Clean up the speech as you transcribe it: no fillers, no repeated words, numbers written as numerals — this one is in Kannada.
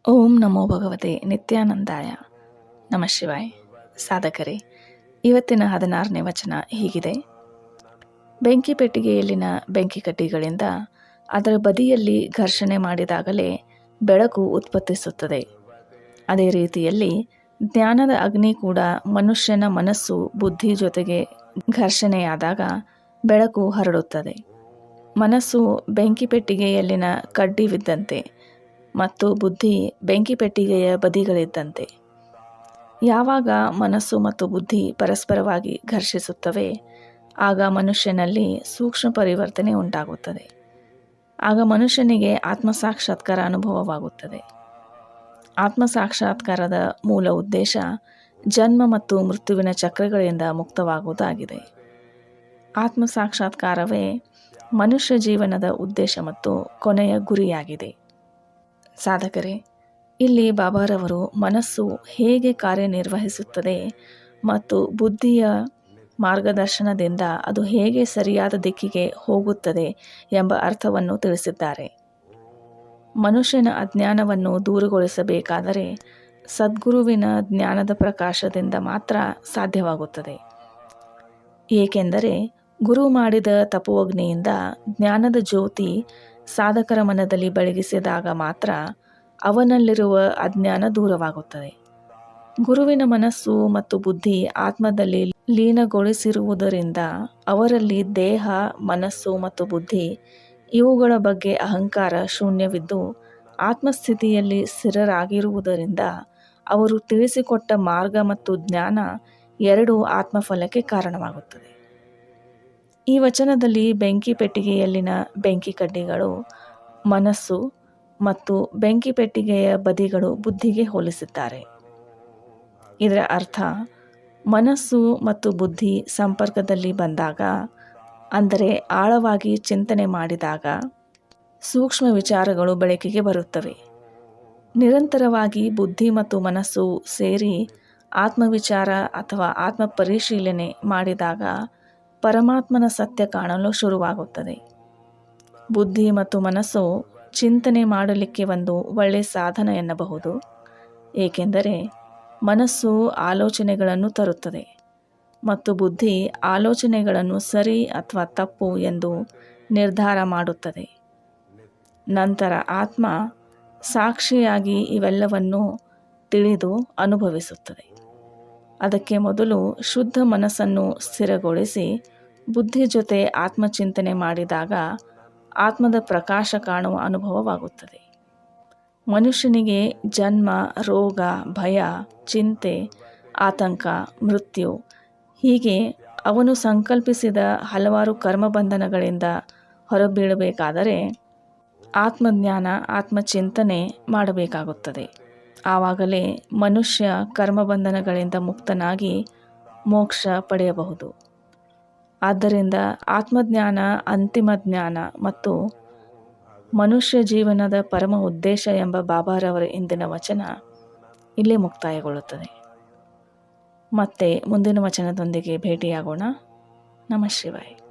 ಓಂ ನಮೋ ಭಗವತೆ ನಿತ್ಯಾನಂದಾಯ. ನಮಃ ಶಿವಾಯ. ಸಾಧಕರೇ, ಇವತ್ತಿನ 16ನೇ ವಚನ ಹೀಗಿದೆ. ಬೆಂಕಿ ಪೆಟ್ಟಿಗೆಯಲ್ಲಿನ ಬೆಂಕಿ ಕಡ್ಡಿಗಳಿಂದ ಅದರ ಬದಿಯಲ್ಲಿ ಘರ್ಷಣೆ ಮಾಡಿದಾಗಲೇ ಬೆಳಕು ಉತ್ಪತ್ತಿಸುತ್ತದೆ. ಅದೇ ರೀತಿಯಲ್ಲಿ ಜ್ಞಾನದ ಅಗ್ನಿ ಕೂಡ ಮನುಷ್ಯನ ಮನಸ್ಸು ಬುದ್ಧಿ ಜೊತೆಗೆ ಘರ್ಷಣೆಯಾದಾಗ ಬೆಳಕು ಹರಡುತ್ತದೆ. ಮನಸ್ಸು ಬೆಂಕಿ ಪೆಟ್ಟಿಗೆಯಲ್ಲಿನ ಕಡ್ಡಿವಿದ್ದಂತೆ ಮತ್ತು ಬುದ್ಧಿ ಬೆಂಕಿ ಪೆಟ್ಟಿಗೆಯ ಬದಿಗಳಿದ್ದಂತೆ. ಯಾವಾಗ ಮನಸ್ಸು ಮತ್ತು ಬುದ್ಧಿ ಪರಸ್ಪರವಾಗಿ ಘರ್ಷಿಸುತ್ತವೆ, ಆಗ ಮನುಷ್ಯನಲ್ಲಿ ಸೂಕ್ಷ್ಮ ಪರಿವರ್ತನೆ ಉಂಟಾಗುತ್ತದೆ. ಆಗ ಮನುಷ್ಯನಿಗೆ ಆತ್ಮಸಾಕ್ಷಾತ್ಕಾರ ಅನುಭವವಾಗುತ್ತದೆ. ಆತ್ಮಸಾಕ್ಷಾತ್ಕಾರದ ಮೂಲ ಉದ್ದೇಶ ಜನ್ಮ ಮತ್ತು ಮೃತ್ಯುವಿನ ಚಕ್ರಗಳಿಂದ ಮುಕ್ತವಾಗುವುದಾಗಿದೆ. ಆತ್ಮಸಾಕ್ಷಾತ್ಕಾರವೇ ಮನುಷ್ಯ ಜೀವನದ ಉದ್ದೇಶ ಮತ್ತು ಕೊನೆಯ ಗುರಿಯಾಗಿದೆ. ಸಾಧಕರೇ, ಇಲ್ಲಿ ಬಾಬಾರವರು ಮನಸ್ಸು ಹೇಗೆ ಕಾರ್ಯನಿರ್ವಹಿಸುತ್ತದೆ ಮತ್ತು ಬುದ್ಧಿಯ ಮಾರ್ಗದರ್ಶನದಿಂದ ಅದು ಹೇಗೆ ಸರಿಯಾದ ದಿಕ್ಕಿಗೆ ಹೋಗುತ್ತದೆ ಎಂಬ ಅರ್ಥವನ್ನು ತಿಳಿಸಿದ್ದಾರೆ. ಮನುಷ್ಯನ ಅಜ್ಞಾನವನ್ನು ದೂರಗೊಳಿಸಬೇಕಾದರೆ ಸದ್ಗುರುವಿನ ಜ್ಞಾನದ ಪ್ರಕಾಶದಿಂದ ಮಾತ್ರ ಸಾಧ್ಯವಾಗುತ್ತದೆ. ಏಕೆಂದರೆ ಗುರು ಮಾಡಿದ ತಪೋಗ್ನಿಯಿಂದ ಜ್ಞಾನದ ಜ್ಯೋತಿ ಸಾಧಕರ ಮನದಲ್ಲಿ ಬೆಳಗಿಸಿದಾಗ ಮಾತ್ರ ಅವನಲ್ಲಿರುವ ಅಜ್ಞಾನ ದೂರವಾಗುತ್ತದೆ. ಗುರುವಿನ ಮನಸ್ಸು ಮತ್ತು ಬುದ್ಧಿ ಆತ್ಮದಲ್ಲಿ ಲೀನಗೊಳಿಸಿರುವುದರಿಂದ ಅವರಲ್ಲಿ ದೇಹ, ಮನಸ್ಸು ಮತ್ತು ಬುದ್ಧಿ ಇವುಗಳ ಬಗ್ಗೆ ಅಹಂಕಾರ ಶೂನ್ಯವಿದ್ದು ಆತ್ಮಸ್ಥಿತಿಯಲ್ಲಿ ಸ್ಥಿರರಾಗಿರುವುದರಿಂದ ಅವರು ತಿಳಿಸಿಕೊಟ್ಟ ಮಾರ್ಗ ಮತ್ತು ಜ್ಞಾನ ಎರಡೂ ಆತ್ಮಫಲಕ್ಕೆ ಕಾರಣವಾಗುತ್ತದೆ. ಈ ವಚನದಲ್ಲಿ ಬೆಂಕಿ ಪೆಟ್ಟಿಗೆಯಲ್ಲಿನ ಬೆಂಕಿ ಕಡ್ಡಿಗಳು ಮನಸ್ಸು ಮತ್ತು ಬೆಂಕಿ ಪೆಟ್ಟಿಗೆಯ ಬದಿಗಳು ಬುದ್ಧಿಗೆ ಹೋಲಿಸಿದ್ದಾರೆ. ಇದರ ಅರ್ಥ, ಮನಸ್ಸು ಮತ್ತು ಬುದ್ಧಿ ಸಂಪರ್ಕದಲ್ಲಿ ಬಂದಾಗ, ಅಂದರೆ ಆಳವಾಗಿ ಚಿಂತನೆ ಮಾಡಿದಾಗ ಸೂಕ್ಷ್ಮ ವಿಚಾರಗಳು ಬೆಳಕಿಗೆ ಬರುತ್ತವೆ. ನಿರಂತರವಾಗಿ ಬುದ್ಧಿ ಮತ್ತು ಮನಸ್ಸು ಸೇರಿ ಆತ್ಮವಿಚಾರ ಅಥವಾ ಆತ್ಮ ಪರಿಶೀಲನೆ ಮಾಡಿದಾಗ ಪರಮಾತ್ಮನ ಸತ್ಯ ಕಾಣಲು ಶುರುವಾಗುತ್ತದೆ. ಬುದ್ಧಿ ಮತ್ತು ಮನಸ್ಸು ಚಿಂತನೆ ಮಾಡಲಿಕ್ಕೆ ಒಂದು ಒಳ್ಳೆಯ ಸಾಧನ ಎನ್ನಬಹುದು. ಏಕೆಂದರೆ ಮನಸ್ಸು ಆಲೋಚನೆಗಳನ್ನು ತರುತ್ತದೆ ಮತ್ತು ಬುದ್ಧಿ ಆಲೋಚನೆಗಳನ್ನು ಸರಿ ಅಥವಾ ತಪ್ಪು ಎಂದು ನಿರ್ಧಾರ ಮಾಡುತ್ತದೆ. ನಂತರ ಆತ್ಮ ಸಾಕ್ಷಿಯಾಗಿ ಇವೆಲ್ಲವನ್ನು ತಿಳಿದು ಅನುಭವಿಸುತ್ತದೆ. ಅದಕ್ಕೆ ಮೊದಲು ಶುದ್ಧ ಮನಸ್ಸನ್ನು ಸ್ಥಿರಗೊಳಿಸಿ ಬುದ್ಧಿ ಜೊತೆ ಆತ್ಮಚಿಂತನೆ ಮಾಡಿದಾಗ ಆತ್ಮದ ಪ್ರಕಾಶ ಕಾಣುವ ಅನುಭವವಾಗುತ್ತದೆ. ಮನುಷ್ಯನಿಗೆ ಜನ್ಮ, ರೋಗ, ಭಯ, ಚಿಂತೆ, ಆತಂಕ, ಮೃತ್ಯು ಹೀಗೆ ಅವನು ಸಂಕಲ್ಪಿಸಿದ ಹಲವಾರು ಕರ್ಮಬಂಧನಗಳಿಂದ ಹೊರಬೀಳಬೇಕಾದರೆ ಆತ್ಮಜ್ಞಾನ, ಆತ್ಮಚಿಂತನೆ ಮಾಡಬೇಕಾಗುತ್ತದೆ. ಆವಾಗಲೇ ಮನುಷ್ಯ ಕರ್ಮಬಂಧನಗಳಿಂದ ಮುಕ್ತನಾಗಿ ಮೋಕ್ಷ ಪಡೆಯಬಹುದು. ಆದ್ದರಿಂದ ಆತ್ಮಜ್ಞಾನ ಅಂತಿಮ ಜ್ಞಾನ ಮತ್ತು ಮನುಷ್ಯ ಜೀವನದ ಪರಮ ಉದ್ದೇಶ ಎಂಬ ಬಾಬಾರವರ ಇಂದಿನ ವಚನ ಇಲ್ಲೇ ಮುಕ್ತಾಯಗೊಳ್ಳುತ್ತದೆ. ಮತ್ತೆ ಮುಂದಿನ ವಚನದೊಂದಿಗೆ ಭೇಟಿಯಾಗೋಣ. ನಮಃ ಶಿವಾಯ.